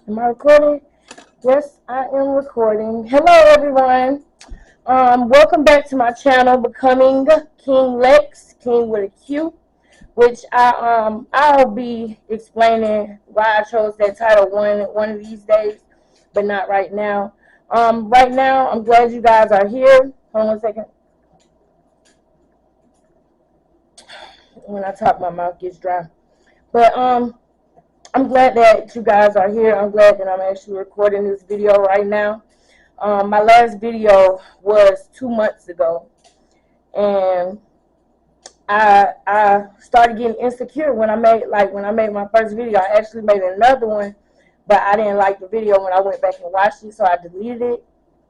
Am I recording? Yes, I am recording. Hello, everyone. Welcome back to my channel, Becoming King Lex, King with a Q, which I'll be explaining why I chose that title one of these days, but not right now. Right now, I'm glad you guys are here. Hold on one second. When I talk, my mouth gets dry. But I'm glad that you guys are here. I'm glad that I'm actually recording this video right now. My last video was 2 months ago, and I started getting insecure when I made my first video. I actually made another one, but I didn't like the video when I went back and watched it, so I deleted it,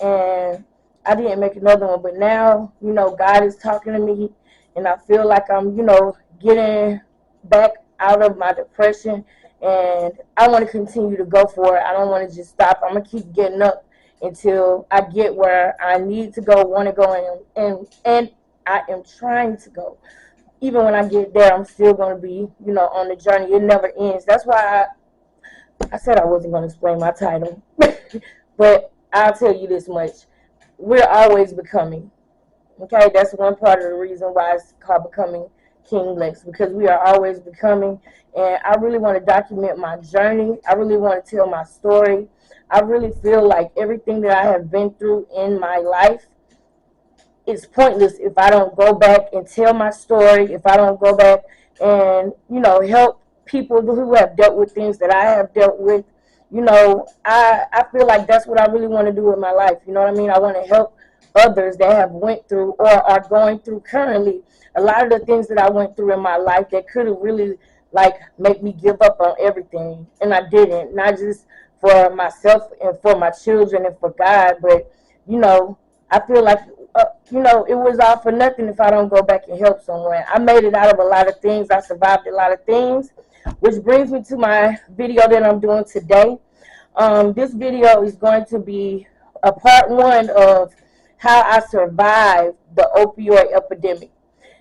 and I didn't make another one. But now, God is talking to me, and I feel like I'm, getting back out of my depression, and I want to continue to go for it. I don't want to just stop. I'm gonna keep getting up until I get where I need to go, want to go, and I am trying to go. Even when I get there, I'm still going to be, on the journey. It never ends. That's why I said I wasn't going to explain my title. But I'll tell you this much. We're always becoming. Okay? That's one part of the reason why it's called Becoming King Lex, because we are always becoming. And I really want to document my journey. I really want to tell my story. I really feel like everything that I have been through in my life, it's pointless if I don't go back and tell my story, if I don't go back and, help people who have dealt with things that I have dealt with. I feel like that's what I really want to do with my life. You know what I mean? I want to help others that have went through or are going through currently a lot of the things that I went through in my life that could have really make me give up on everything, and I didn't. Not just for myself and for my children and for God, but I feel like it was all for nothing if I don't go back and help someone. I made it out of a lot of things. I survived a lot of things, which brings me to my video that I'm doing today. This video is going to be a part one of how I survived the opioid epidemic.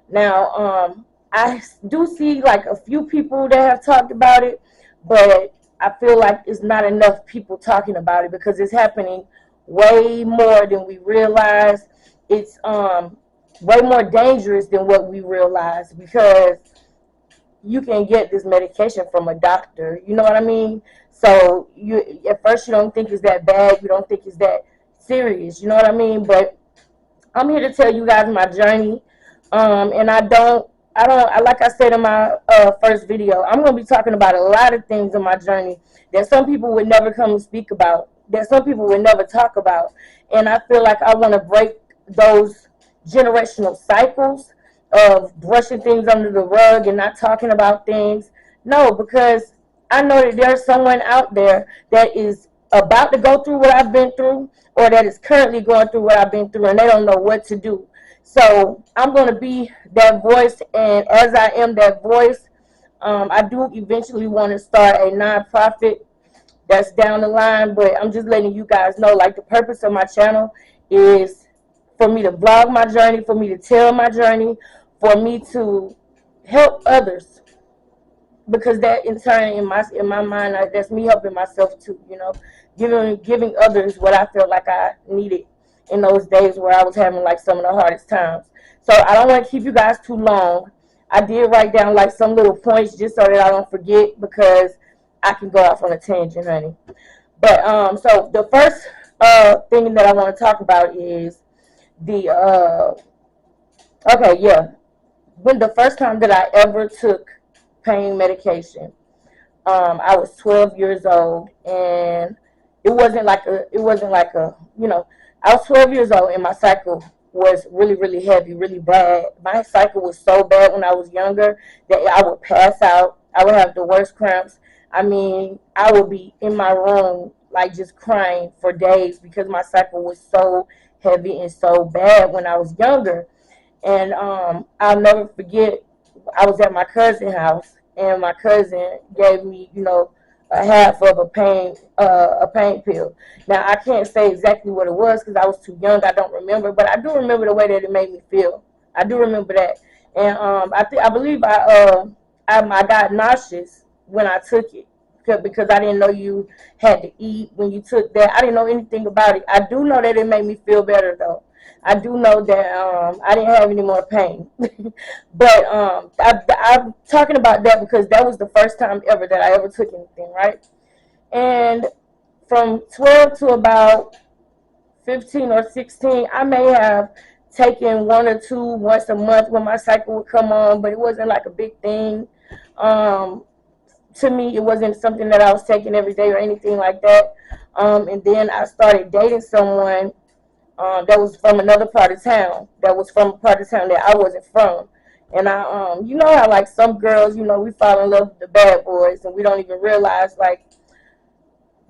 Now, I do see like a few people that have talked about it, but I feel like it's not enough people talking about it because it's happening way more than we realize. It's way more dangerous than what we realize, because you can get this medication from a doctor. You know what I mean? So you at first you don't think it's that bad. You don't think it's that serious. You know what I mean? But I'm here to tell you guys my journey. And like I said in my first video, I'm going to be talking about a lot of things in my journey that some people would never come and speak about, that some people would never talk about. And I feel like I want to break those generational cycles of brushing things under the rug and not talking about things. No, because I know that there's someone out there that is about to go through what I've been through, or that is currently going through what I've been through, and they don't know what to do. So I'm going to be that voice, and as I am that voice, I do eventually want to start a nonprofit. That's down the line, but I'm just letting you guys know, like, the purpose of my channel is for me to vlog my journey, for me to tell my journey, for me to help others, because that in turn in my mind, that's me helping myself too. Giving others what I felt like I needed in those days where I was having like some of the hardest times. So I don't want to keep you guys too long. I did write down like some little points just so that I don't forget, because I can go off on a tangent, honey. But so the first thing that I want to talk about is the okay, yeah, when the first time that I ever took pain medication, I was 12 years old, and it wasn't like a I was 12 years old, and my cycle was really, really heavy, really bad. My cycle was so bad when I was younger that I would pass out. I would have the worst cramps. I mean, I would be in my room like just crying for days because my cycle was so heavy and so bad when I was younger. And I'll never forget, I was at my cousin's house, and my cousin gave me, a half of a pain pill. Now I can't say exactly what it was because I was too young. I don't remember, but I do remember the way that it made me feel. I do remember that, and I believe I got nauseous when I took it. because I didn't know you had to eat when you took that. I didn't know anything about it. I do know that it made me feel better though. I do know that I didn't have any more pain. But I'm talking about that because that was the first time ever that I ever took anything, right? And from 12 to about 15 or 16, I may have taken one or two once a month when my cycle would come on, but it wasn't like a big thing. Um, to me, it wasn't something that I was taking every day or anything like that. And then I started dating someone that was from another part of town, that was from a part of town that I wasn't from. And you know how like some girls, we fall in love with the bad boys and we don't even realize, like,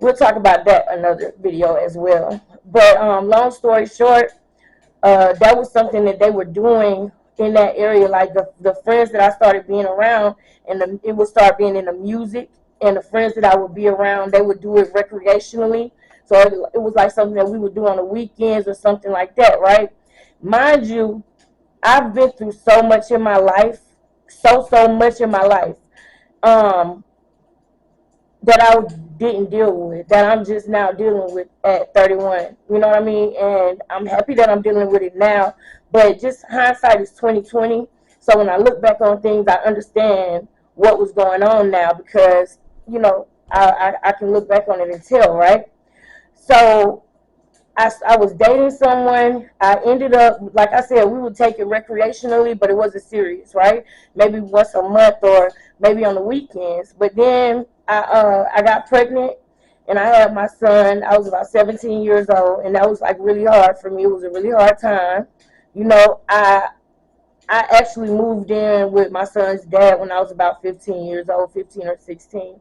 we'll talk about that another video as well. But long story short, that was something that they were doing in that area. Like the friends that I started being around, and it would start being in the music, and the friends that I would be around, they would do it recreationally. So it was like something that we would do on the weekends or something like that, right? Mind you, I've been through so much in my life, so much in my life. Um, that I didn't deal with, that I'm just now dealing with at 31. You know what I mean? And I'm happy that I'm dealing with it now. But just hindsight is 2020. So when I look back on things, I understand what was going on now because, I can look back on it and tell, right? So I was dating someone. I ended up, like I said, we would take it recreationally, but it wasn't serious, right? Maybe once a month or maybe on the weekends. But then I got pregnant and I had my son. I was about 17 years old, and that was like really hard for me. It was a really hard time. I actually moved in with my son's dad when I was about 15 years old, 15 or 16.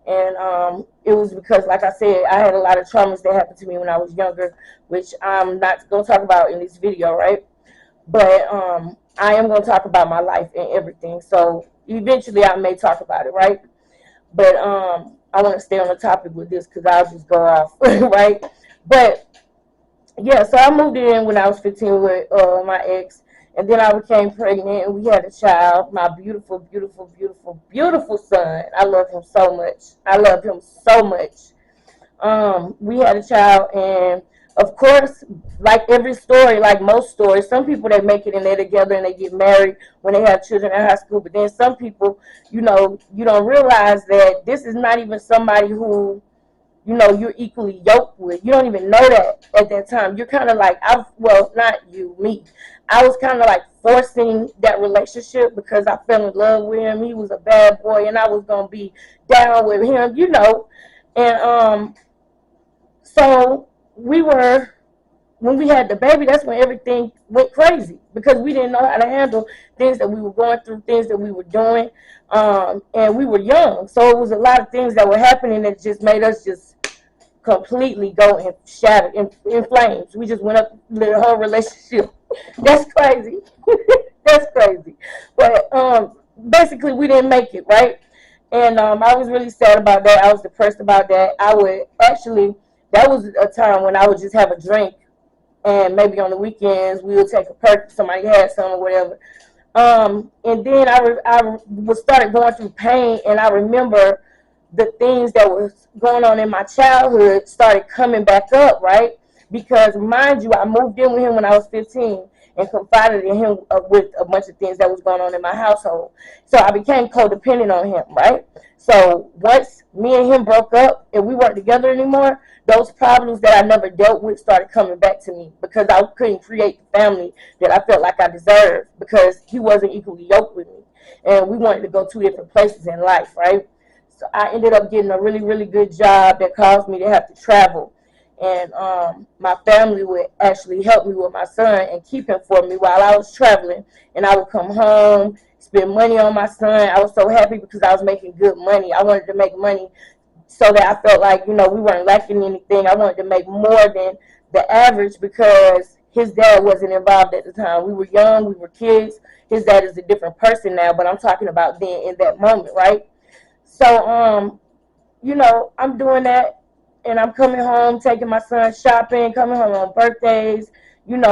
And it was because, like I said, I had a lot of traumas that happened to me when I was younger, which I'm not going to talk about in this video, right? But I am going to talk about my life and everything. So eventually I may talk about it, right? But I want to stay on the topic with this because I'll just go off, right? But yeah, so I moved in when I was 15 with my ex, and then I became pregnant, and we had a child, my beautiful, beautiful, beautiful, beautiful son. I love him so much. I love him so much. We had a child, and of course, like every story, like most stories, some people they make it and they're together and they get married when they have children in high school. But then some people, you don't realize that this is not even somebody who you're equally yoked with. You don't even know that at that time. You're kind of like, not you, me. I was kind of like forcing that relationship because I fell in love with him. He was a bad boy, and I was gonna be down with him. And so when we had the baby, that's when everything went crazy because we didn't know how to handle things that we were going through, things that we were doing, and we were young. So it was a lot of things that were happening that just made us just completely go and shatter in flames. We just went up the whole relationship. That's crazy. That's crazy. But basically, we didn't make it, right? And I was really sad about that. I was depressed about that. That was a time when I would just have a drink, and maybe on the weekends we would take a perk. Somebody had some or whatever. And then I was started going through pain, and I remember the things that was going on in my childhood started coming back up, right? Because mind you, I moved in with him when I was 15 and confided in him with a bunch of things that was going on in my household. So I became codependent on him, right? So once me and him broke up and we weren't together anymore, those problems that I never dealt with started coming back to me because I couldn't create the family that I felt like I deserved because he wasn't equally yoked with me. And we wanted to go two different places in life, right? So I ended up getting a really, really good job that caused me to have to travel. And my family would actually help me with my son and keep him for me while I was traveling. And I would come home, spend money on my son. I was so happy because I was making good money. I wanted to make money so that I felt like, we weren't lacking anything. I wanted to make more than the average because his dad wasn't involved at the time. We were young, we were kids. His dad is a different person now, but I'm talking about then in that moment, right? So, I'm doing that, and I'm coming home, taking my son shopping, coming home on birthdays, you know,